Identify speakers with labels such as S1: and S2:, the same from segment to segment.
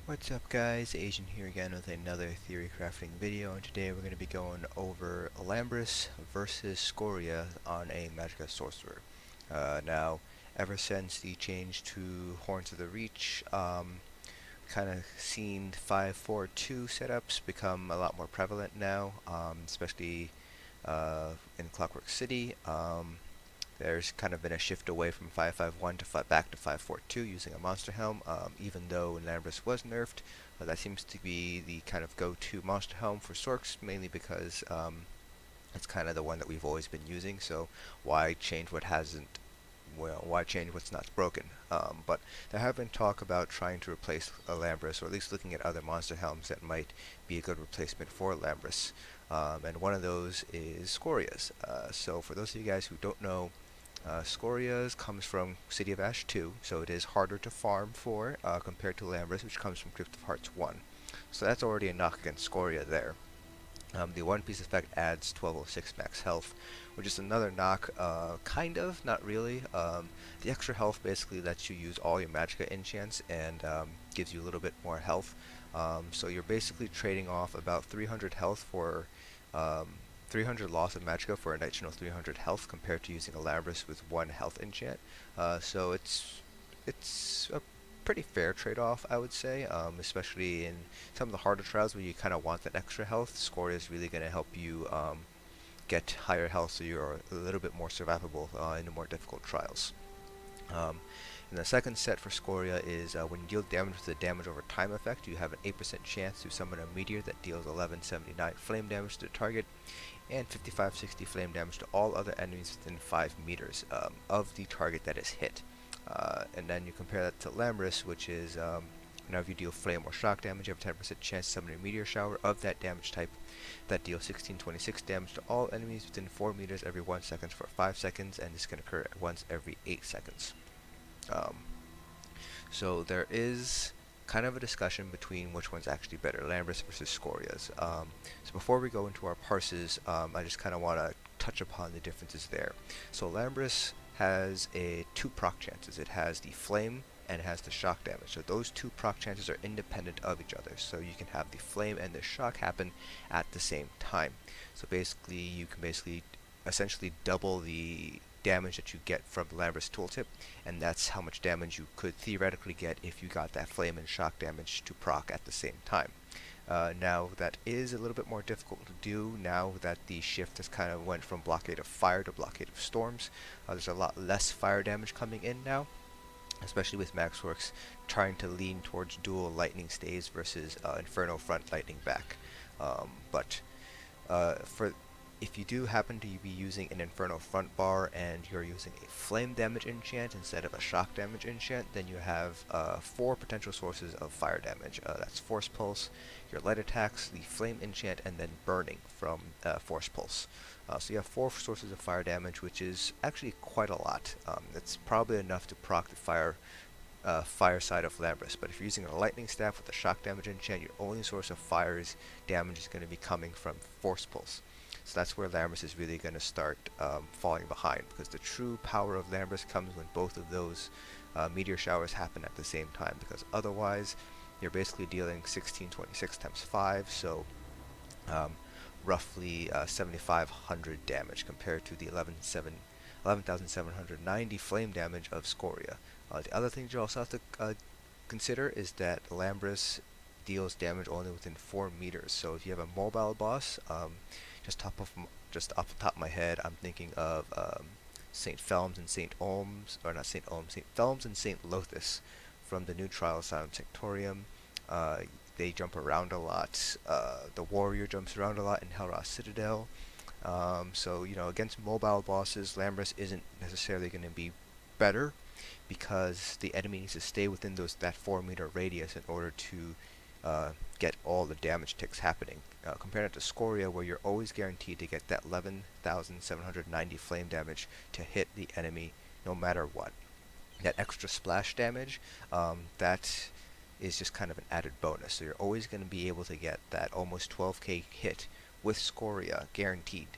S1: What's up guys, Asian here again with another theory crafting video, and today we're going to be going over Ilambris versus Scoria on a magicka sorcerer. Now, ever since the change to Horns of the Reach, kind of seen 5-4-2 setups become a lot more prevalent now, especially in Clockwork City. There's kind of been a shift away from 5-5-1 to back to 5-4-2 using a monster helm, even though Ilambris was nerfed. That seems to be the kind of go-to monster helm for Sorks, mainly because it's kind of the one that we've always been using, so why change what hasn't, well, why change what's not broken? But there have been talk about trying to replace Ilambris, or at least looking at other monster helms that might be a good replacement for Ilambris. And one of those is Scoria's. So for those of you guys who don't know, Scoria's comes from City of Ash 2, so it is harder to farm for compared to Ilambris, which comes from Crypt of Hearts 1. So that's already a knock against Scoria there. The One Piece effect adds 1206 max health, which is another knock, kind of, not really. The extra health basically lets you use all your magicka enchants and gives you a little bit more health. So you're basically trading off about 300 health for 300 loss of magicka for an additional 300 health compared to using Ilambris with 1 health enchant. So it's a pretty fair trade-off, I would say, especially in some of the harder trials where you kind of want that extra health. Scoria is really going to help you get higher health so you're a little bit more survivable in the more difficult trials. And the second set for Scoria is when you deal damage with the damage over time effect, you have an 8% chance to summon a meteor that deals 1179 flame damage to the target and 5560 flame damage to all other enemies within 5 meters of the target that is hit. And then you compare that to Ilambris, which is whenever you deal flame or shock damage, you have a 10% chance to summon a meteor shower of that damage type that deals 1626 damage to all enemies within 4 meters every 1 second for 5 seconds, and this can occur once every 8 seconds. So there is kind of a discussion between which one's actually better, Ilambris versus Scoria's. So before we go into our parses, I just kind of want to touch upon the differences there. So Ilambris has 2 proc chances. It has the flame and it has the shock damage. So those 2 proc chances are independent of each other. So you can have the flame and the shock happen at the same time. So basically, you can essentially double the damage that you get from the Ilambris tooltip, and that's how much damage you could theoretically get if you got that flame and shock damage to proc at the same time. Now that is a little bit more difficult to do now that the shift has kind of went from blockade of fire to blockade of storms. There's a lot less fire damage coming in now, especially with Maxworks trying to lean towards dual lightning stays versus Inferno front lightning back. But if you do happen to be using an Inferno front bar and you're using a flame damage enchant instead of a shock damage enchant, then you have 4 potential sources of fire damage. That's Force Pulse, your light attacks, the flame enchant, and then burning from Force Pulse. So you have 4 sources of fire damage, which is actually quite a lot. It's probably enough to proc the fire side of Ilambris, but if you're using a lightning staff with a shock damage enchant, your only source of fire's damage is going to be coming from Force Pulse. So that's where Ilambris is really going to start falling behind, because the true power of Ilambris comes when both of those meteor showers happen at the same time, because otherwise you're basically dealing 1626 times 5, so roughly 7500 damage compared to the 11,790 flame damage of Scoria. The other thing you also have to consider is that Ilambris deals damage only within 4 meters, so if you have a mobile boss, just off the top of my head, I'm thinking of St. Felms and St. Olms, or not St. Olms, St. Felms and St. Lothus from the new Trial Asylum Sanctorium. They jump around a lot. The warrior jumps around a lot in Hellross Citadel. So, against mobile bosses, Ilambris isn't necessarily going to be better, because the enemy needs to stay within that 4 meter radius in order to get all the damage ticks happening. Compared to Scoria, where you're always guaranteed to get that 11,790 flame damage to hit the enemy no matter what. That extra splash damage, that is just kind of an added bonus. So you're always going to be able to get that almost 12k hit with Scoria guaranteed.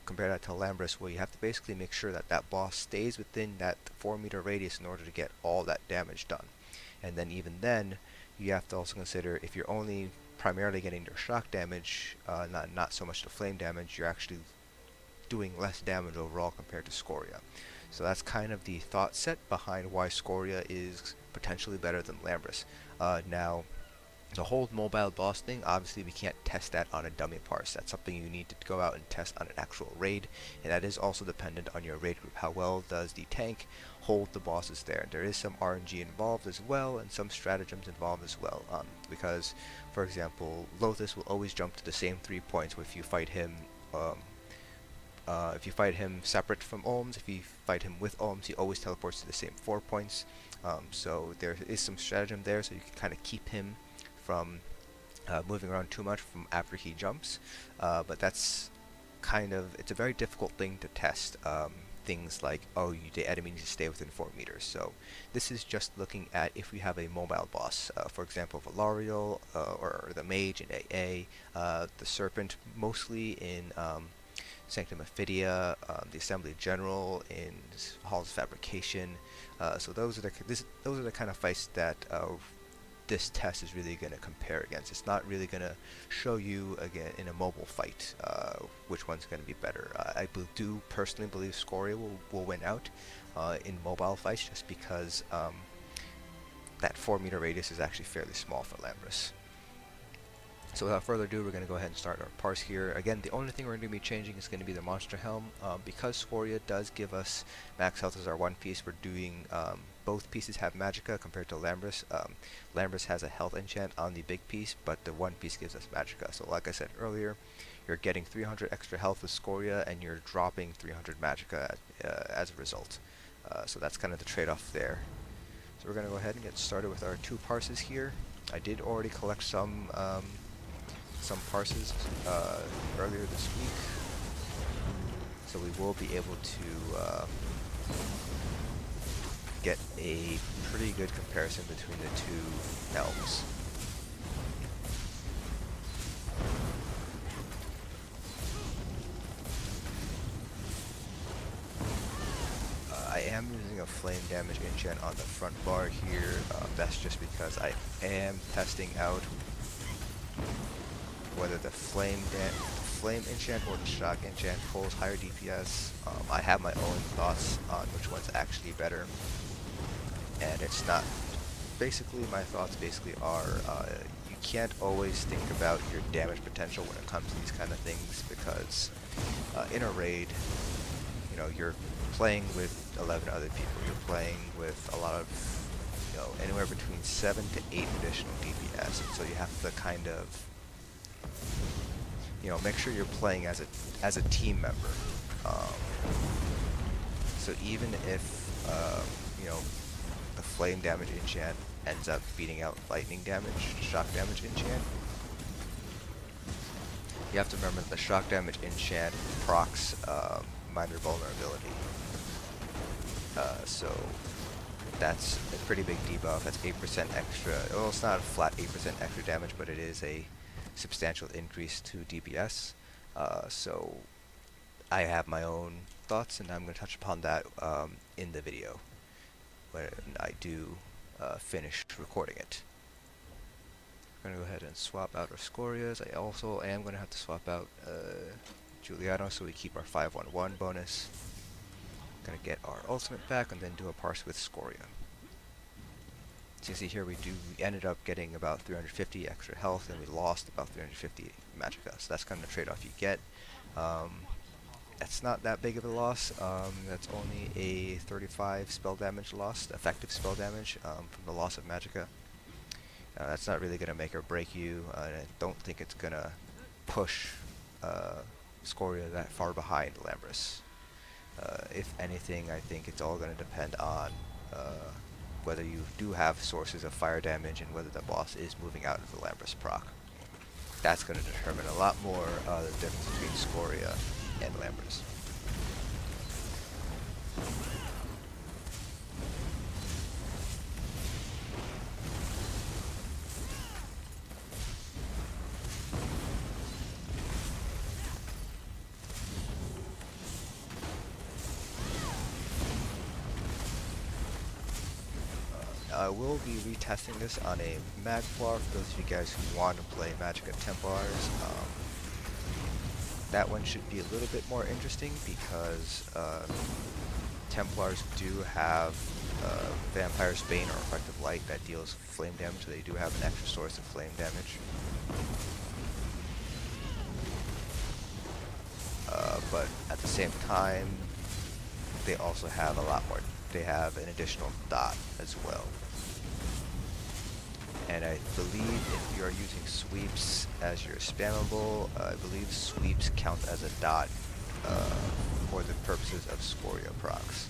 S1: Compared that to Ilambris, where you have to basically make sure that that boss stays within that 4 meter radius in order to get all that damage done. And then even then, you have to also consider if you're only primarily getting their shock damage, not so much the flame damage, you're actually doing less damage overall compared to Scoria. So that's kind of the thought set behind why Scoria is potentially better than Ilambris. Now, the whole mobile boss thing, obviously we can't test that on a dummy parse. That's something you need to go out and test on an actual raid, and that is also dependent on your raid group. How well does the tank hold the bosses there? There is some RNG involved as well, and some stratagems involved as well. Because, for example, Lothus will always jump to the same 3 points if you fight him. If you fight him separate from Ohms, if you fight him with Ohms, he always teleports to the same 4 points. So there is some stratagem there, so you can kind of keep him from moving around too much from after he jumps, but that's it's a very difficult thing to test. Things like, the enemy needs to stay within 4 meters. So this is just looking at if we have a mobile boss, for example, Valarial, or the Mage in AA, the Serpent mostly in Sanctum Ophidia, the Assembly General in Halls of Fabrication. So those are the kind of fights that this test is really going to compare against. It's not really going to show you, again, in a mobile fight, which one's going to be better. I do personally believe Scoria will win out in mobile fights, just because that 4 meter radius is actually fairly small for Ilambris. So without further ado, we're going to go ahead and start our parse here. Again, the only thing we're going to be changing is going to be the Monster Helm. Because Scoria does give us max health as our one piece, we're doing both pieces have magicka compared to Ilambris. Ilambris has a health enchant on the big piece, but the one piece gives us magicka. So like I said earlier, you're getting 300 extra health with Scoria, and you're dropping 300 magicka as a result. So that's kind of the trade-off there. So we're going to go ahead and get started with our 2 parses here. I did already collect some parses earlier this week, so we will be able to get a pretty good comparison between the 2 helms. I am using a flame damage enchant on the front bar here. That's just because I am testing out whether the flame enchant or the shock enchant pulls higher DPS. I have my own thoughts on which one's actually better, and it's not. Basically, my thoughts are you can't always think about your damage potential when it comes to these kind of things, because in a raid, you're playing with 11 other people. You're playing with a lot of, anywhere between 7 to 8 additional DPS, and so you have to kind of, make sure you're playing as a team member. So even if the flame damage enchant ends up beating out lightning damage, shock damage enchant, you have to remember that the shock damage enchant procs minor vulnerability. So that's a pretty big debuff. That's 8% extra. Well, it's not a flat 8% extra damage, but it is a substantial increase to DPS. So I have my own thoughts, and I'm going to touch upon that in the video when I do finish recording it. I'm going to go ahead and swap out our Scorias. I also am going to have to swap out Giuliano, so we keep our 511 bonus. Going to get our ultimate back and then do a parse with Scoria. So you see here we ended up getting about 350 extra health, and we lost about 350 magicka. So that's kind of the trade-off you get. That's not that big of a loss. That's only a 35 spell damage loss, effective spell damage from the loss of magicka. That's not really going to make or break you, and I don't think it's going to push Scoria that far behind Ilambris. If anything, I think it's all going to depend on whether you do have sources of fire damage and whether the boss is moving out of the Ilambris proc. That's going to determine a lot more the difference between Scoria and Ilambris. will be retesting this on a Magplar for those of you guys who want to play Magicka Templars. That one should be a little bit more interesting because Templars do have Vampire's Bane or Effective Light that deals flame damage, so they do have an extra source of flame damage. But at the same time, they also have a lot more. They have an additional dot as well. And I believe if you are using sweeps as your spammable, I believe sweeps count as a dot for the purposes of Scoria procs.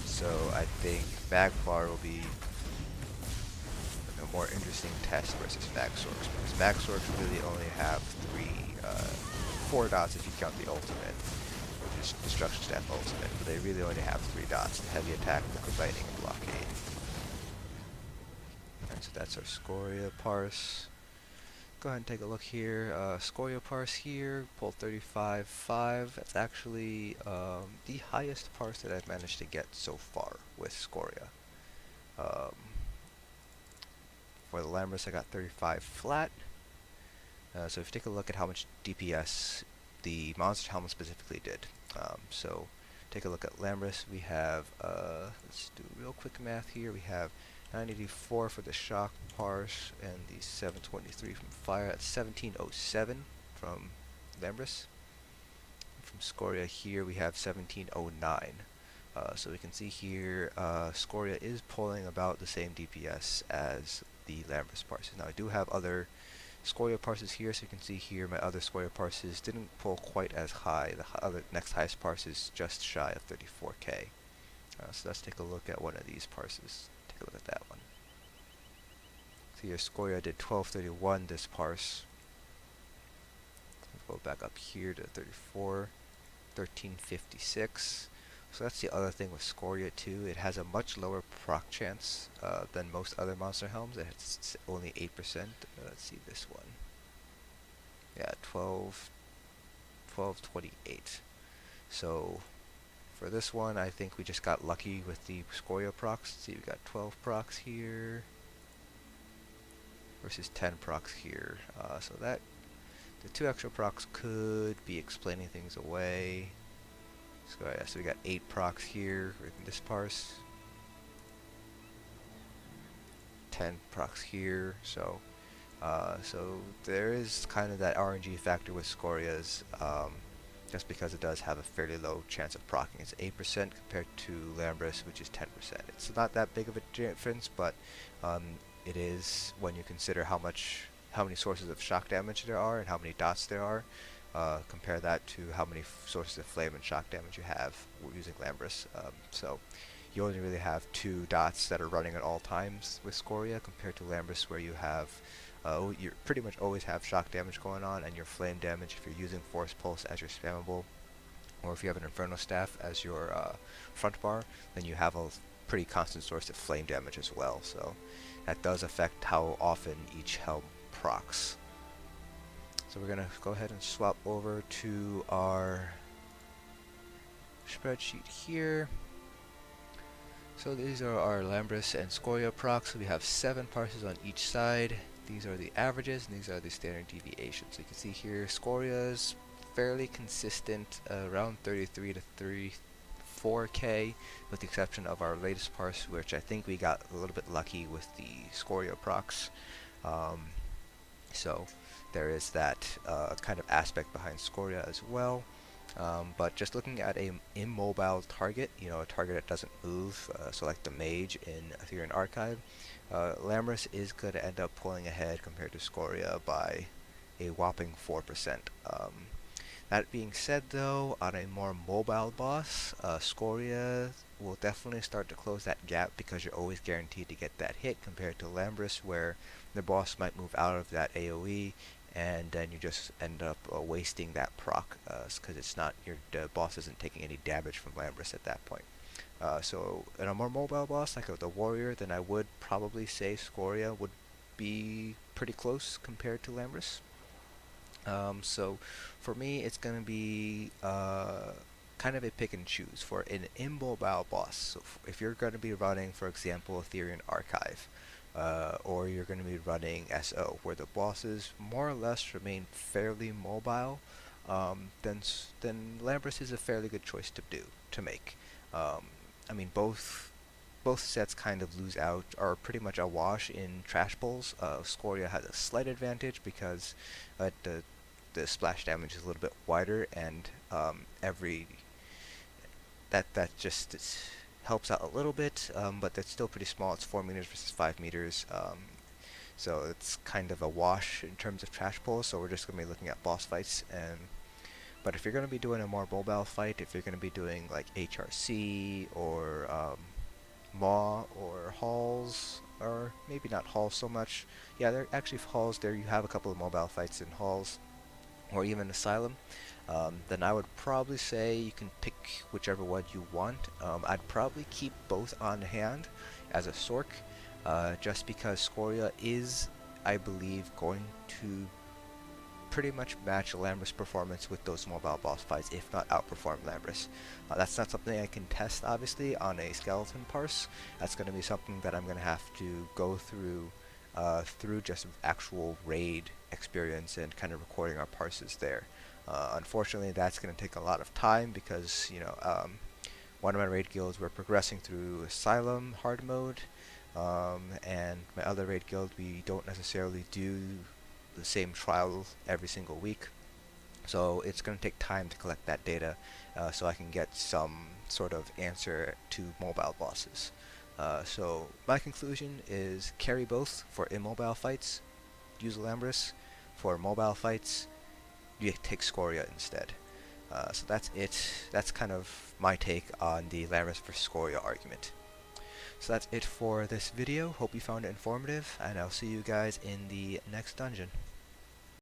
S1: So I think Magplar will be a more interesting test versus Magsorks, because Magsorks really only have 4 dots if you count the ultimate, which is Destruction Staff ultimate, but they really only have 3 dots: the heavy attack, liquid lightning, and blockade. Alright, so that's our Scoria parse. Go ahead and take a look here. Scoria parse here, pull 35.5. That's actually the highest parse that I've managed to get so far with Scoria. For the Ilambris, I got 35 flat. So if you take a look at how much DPS the Monster Helmet specifically did. So take a look at Ilambris. We have, let's do real quick math here. We have 984 for the shock parse and the 723 from fire. That's 1707 from Ilambris. From Scoria here we have 1709. So we can see here Scoria is pulling about the same DPS as the Ilambris parses. Now I do have other Scoria parses here, so you can see here my other Scoria parses didn't pull quite as high. The other next highest parse is just shy of 34k. So let's take a look at one of these parses. Take a look at that one. So here Scoria did 1231 this parse. Let's go back up here to 34, 1356. So that's the other thing with Scoria too. It has a much lower proc chance than most other monster helms. It's only 8%. Let's see this one. Yeah, 1228. So for this one, I think we just got lucky with the Scoria procs. See, we got 12 procs here versus 10 procs here. So that the 2 extra procs could be explaining things away. So we got 8 procs here in this parse, 10 procs here. So there is kind of that RNG factor with Scorias, just because it does have a fairly low chance of proccing. It's 8% compared to Ilambris, which is 10%. It's not that big of a difference, but it is when you consider how many sources of shock damage there are and how many dots there are. Compare that to how many sources of flame and shock damage you have using Ilambris. So you only really have 2 dots that are running at all times with Scoria, compared to Ilambris where you have you pretty much always have shock damage going on, and your flame damage if you're using Force Pulse as your spammable, or if you have an Inferno Staff as your front bar, then you have a pretty constant source of flame damage as well. So that does affect how often each helm procs. So we're going to go ahead and swap over to our spreadsheet here. So these are our Ilambris and Scoria procs. So we have 7 parses on each side. These are the averages and these are the standard deviations. So you can see here Scoria's fairly consistent, around 33 to 34k, with the exception of our latest parse, which I think we got a little bit lucky with the Scoria procs. So there is that kind of aspect behind Scoria as well. But just looking at a immobile target, you know, a target that doesn't move, so like the mage in Ethereal Archive, Ilambris is going to end up pulling ahead compared to Scoria by a whopping 4%. That being said though, on a more mobile boss, Scoria will definitely start to close that gap, because you're always guaranteed to get that hit, compared to Ilambris where the boss might move out of that AoE and then you just end up wasting that proc, because it's not, the boss isn't taking any damage from Ilambris at that point. So in a more mobile boss like the warrior, then I would probably say Scoria would be pretty close compared to Ilambris. So for me it's going to be kind of a pick and choose for an immobile boss. So if you're going to be running, for example, Ethereum Archive, or you're going to be running SO, where the bosses more or less remain fairly mobile, then Ilambris is a fairly good choice to make. I mean, both sets kind of lose out, are pretty much a wash in trash pulls. Scoria has a slight advantage because the splash damage is a little bit wider, and every that just helps out a little bit, but that's still pretty small. It's 4 meters versus 5 meters, so it's kind of a wash in terms of trash pulls. So we're just going to be looking at boss fights, but if you're going to be doing a more mobile fight, if you're going to be doing like HRC or Maw or Halls, or maybe not Halls so much. Yeah, there actually Halls. There you have a couple of mobile fights in Halls, or even Asylum. Then I would probably say you can pick whichever one you want. I'd probably keep both on hand as a Sorc, just because Scoria is, I believe, going to pretty much match Ilambris' performance with those mobile boss fights, if not outperform Ilambris. That's not something I can test, obviously, on a skeleton parse. That's going to be something that I'm going to have to go through just actual raid experience and kind of recording our parses there. Unfortunately, that's going to take a lot of time because, one of my raid guilds, we're progressing through Asylum hard mode, and my other raid guild, we don't necessarily do the same trial every single week. So it's going to take time to collect that data, so I can get some sort of answer to mobile bosses. So my conclusion is carry both for immobile fights, use Ilambris. For mobile fights, you take Scoria instead. So that's it. That's kind of my take on the Ilambris versus Scoria argument. So that's it for this video. Hope you found it informative, and I'll see you guys in the next dungeon.